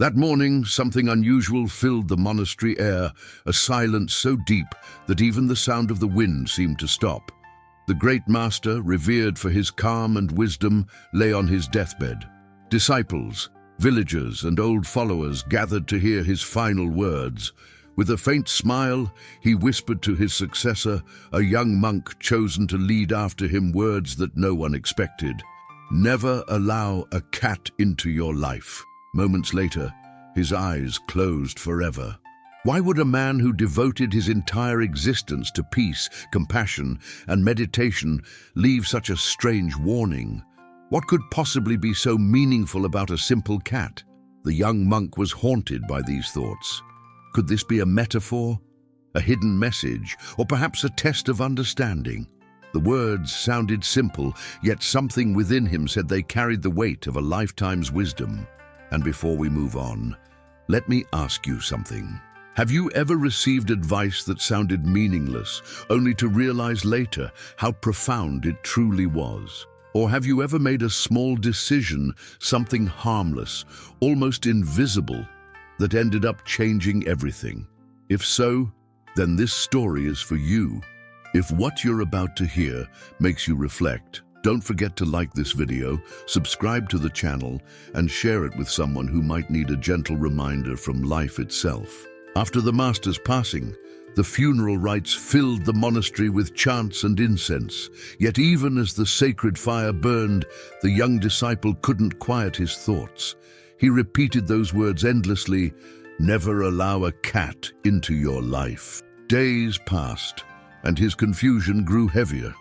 That morning, something unusual filled the monastery air, a silence so deep that even the sound of the wind seemed to stop. The great master, revered for his calm and wisdom, lay on his deathbed. Disciples, villagers, and old followers gathered to hear his final words. With a faint smile, he whispered to his successor, a young monk chosen to lead after him, words that no one expected. "Never allow a cat into your life." Moments later, his eyes closed forever. Why would a man who devoted his entire existence to peace, compassion, and meditation leave such a strange warning? What could possibly be so meaningful about a simple cat? The young monk was haunted by these thoughts. Could this be a metaphor, a hidden message, or perhaps a test of understanding? The words sounded simple, yet something within him said they carried the weight of a lifetime's wisdom. And before we move on, let me ask you something. Have you ever received advice that sounded meaningless, only to realize later how profound it truly was? Or have you ever made a small decision, something harmless, almost invisible, that ended up changing everything? If so, then this story is for you. If what you're about to hear makes you reflect, don't forget to like this video, subscribe to the channel, and share it with someone who might need a gentle reminder from life itself. After the master's passing, the funeral rites filled the monastery with chants and incense. Yet even as the sacred fire burned, the young disciple couldn't quiet his thoughts. He repeated those words endlessly, "Never allow a cat into your life." Days passed, and his confusion grew heavier.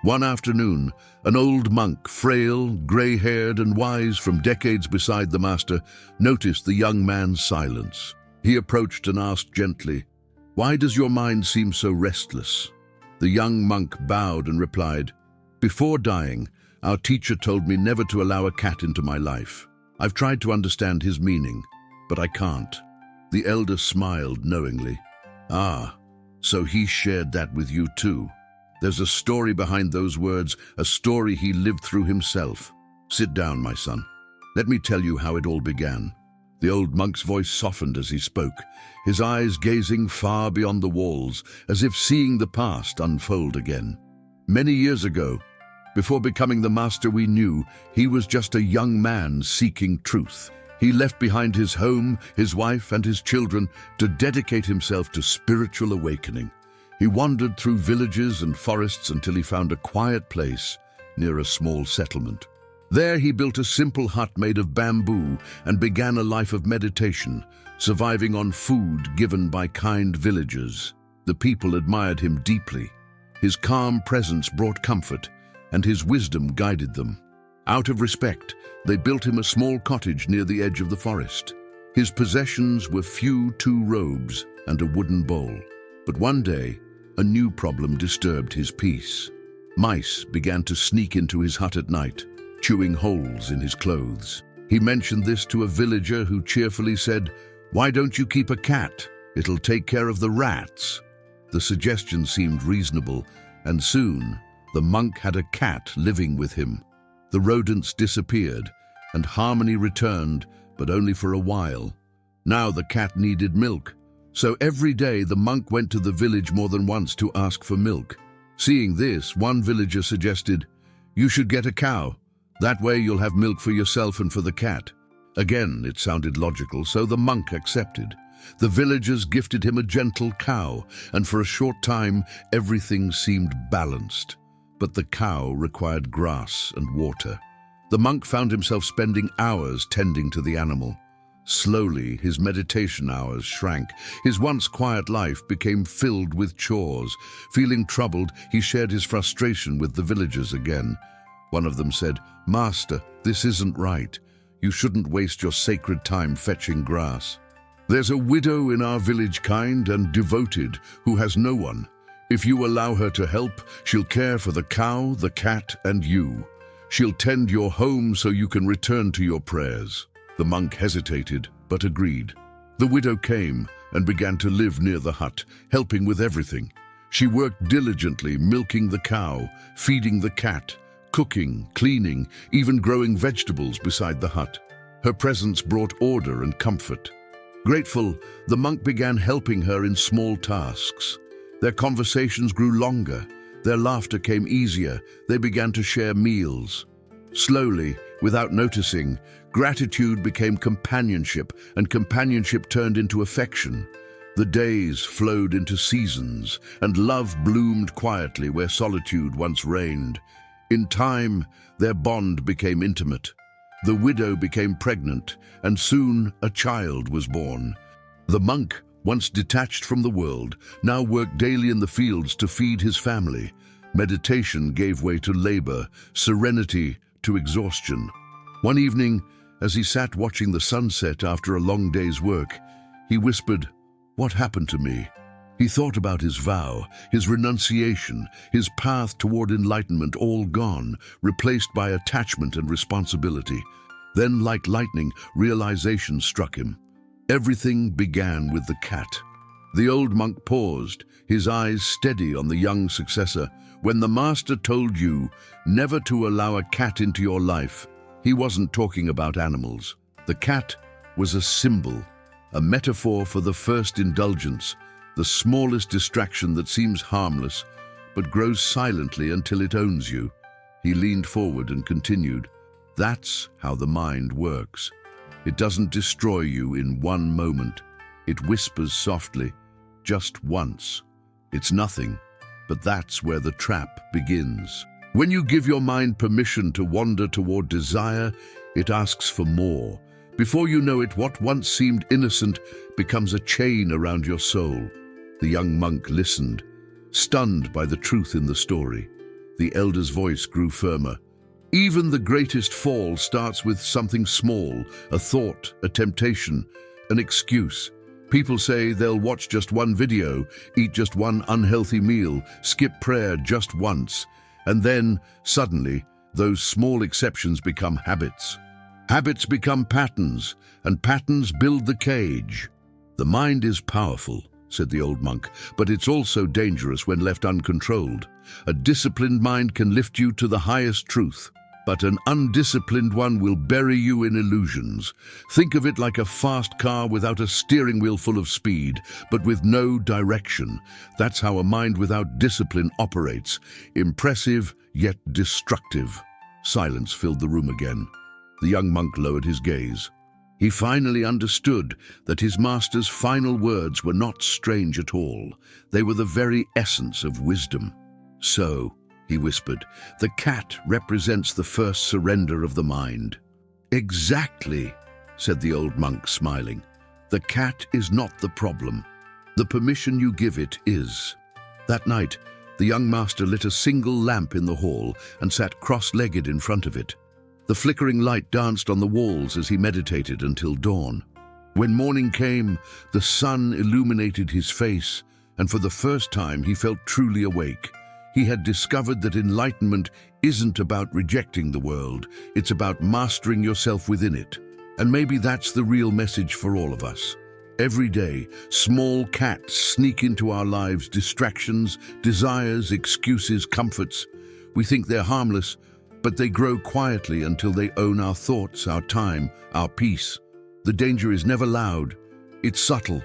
One afternoon, an old monk, frail, gray-haired and wise from decades beside the master, noticed the young man's silence. He approached and asked gently, "Why does your mind seem so restless?" The young monk bowed and replied, "Before dying, our teacher told me never to allow a cat into my life. I've tried to understand his meaning, but I can't." The elder smiled knowingly. "Ah, so he shared that with you too. There's a story behind those words, a story he lived through himself. Sit down, my son. Let me tell you how it all began." The old monk's voice softened as he spoke, his eyes gazing far beyond the walls, as if seeing the past unfold again. Many years ago, before becoming the master we knew, he was just a young man seeking truth. He left behind his home, his wife, and his children to dedicate himself to spiritual awakening. He wandered through villages and forests until he found a quiet place near a small settlement. There he built a simple hut made of bamboo and began a life of meditation, surviving on food given by kind villagers. The people admired him deeply. His calm presence brought comfort, and his wisdom guided them. Out of respect, they built him a small cottage near the edge of the forest. His possessions were few: 2 robes and a wooden bowl. But one day, a new problem disturbed his peace. Mice began to sneak into his hut at night, chewing holes in his clothes. He mentioned this to a villager who cheerfully said, "Why don't you keep a cat? It'll take care of the rats." The suggestion seemed reasonable, and soon the monk had a cat living with him. The rodents disappeared, and harmony returned, but only for a while. Now the cat needed milk, so every day the monk went to the village more than once to ask for milk. Seeing this, one villager suggested, "You should get a cow. That way you'll have milk for yourself and for the cat." Again, it sounded logical, so the monk accepted. The villagers gifted him a gentle cow, and for a short time, everything seemed balanced. But the cow required grass and water. The monk found himself spending hours tending to the animal. Slowly, his meditation hours shrank. His once quiet life became filled with chores. Feeling troubled, he shared his frustration with the villagers again. One of them said, "Master, this isn't right. You shouldn't waste your sacred time fetching grass. There's a widow in our village, kind and devoted, who has no one. If you allow her to help, she'll care for the cow, the cat, and you. She'll tend your home so you can return to your prayers." The monk hesitated, but agreed. The widow came and began to live near the hut, helping with everything. She worked diligently, milking the cow, feeding the cat, cooking, cleaning, even growing vegetables beside the hut. Her presence brought order and comfort. Grateful, the monk began helping her in small tasks. Their conversations grew longer. Their laughter came easier. They began to share meals. Slowly, without noticing, gratitude became companionship, and companionship turned into affection. The days flowed into seasons, and love bloomed quietly where solitude once reigned. In time, their bond became intimate. The widow became pregnant, and soon a child was born. The monk, once detached from the world, now worked daily in the fields to feed his family. Meditation gave way to labor, serenity to exhaustion. One evening, as he sat watching the sunset after a long day's work, he whispered, "What happened to me?" He thought about his vow, his renunciation, his path toward enlightenment, all gone, replaced by attachment and responsibility. Then, like lightning, realization struck him. Everything began with the cat. The old monk paused, his eyes steady on the young successor. When the master told you never to allow a cat into your life, he wasn't talking about animals. The cat was a symbol, a metaphor for the first indulgence, the smallest distraction that seems harmless, but grows silently until it owns you. He leaned forward and continued, "That's how the mind works. It doesn't destroy you in one moment. It whispers softly, just once. It's nothing, but that's where the trap begins. When you give your mind permission to wander toward desire, it asks for more. Before you know it, what once seemed innocent becomes a chain around your soul." The young monk listened, stunned by the truth in the story. The elder's voice grew firmer. "Even the greatest fall starts with something small, a thought, a temptation, an excuse. People say they'll watch just one video, eat just one unhealthy meal, skip prayer just once, and then, suddenly, those small exceptions become habits. Habits become patterns, and patterns build the cage. The mind is powerful," said the old monk, "but it's also dangerous when left uncontrolled. A disciplined mind can lift you to the highest truth, but an undisciplined one will bury you in illusions. Think of it like a fast car without a steering wheel full of speed, but with no direction. That's how a mind without discipline operates, impressive yet destructive." Silence filled the room again. The young monk lowered his gaze. He finally understood that his master's final words were not strange at all. They were the very essence of wisdom. "So," he whispered, "the cat represents the first surrender of the mind." "Exactly," said the old monk, smiling. "The cat is not the problem. The permission you give it is." That night, the young master lit a single lamp in the hall and sat cross-legged in front of it. The flickering light danced on the walls as he meditated until dawn. When morning came, the sun illuminated his face, and for the first time he felt truly awake. He had discovered that enlightenment isn't about rejecting the world, it's about mastering yourself within it. And maybe that's the real message for all of us. Every day, small cats sneak into our lives, distractions, desires, excuses, comforts. We think they're harmless, but they grow quietly until they own our thoughts, our time, our peace. The danger is never loud. It's subtle.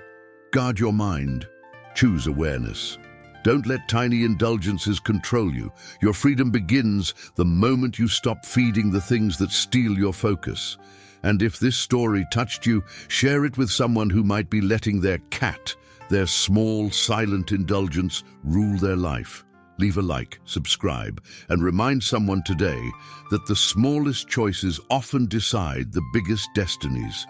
Guard your mind. Choose awareness. Don't let tiny indulgences control you. Your freedom begins the moment you stop feeding the things that steal your focus. And if this story touched you, share it with someone who might be letting their cat, their small, silent indulgence, rule their life. Leave a like, subscribe, and remind someone today that the smallest choices often decide the biggest destinies.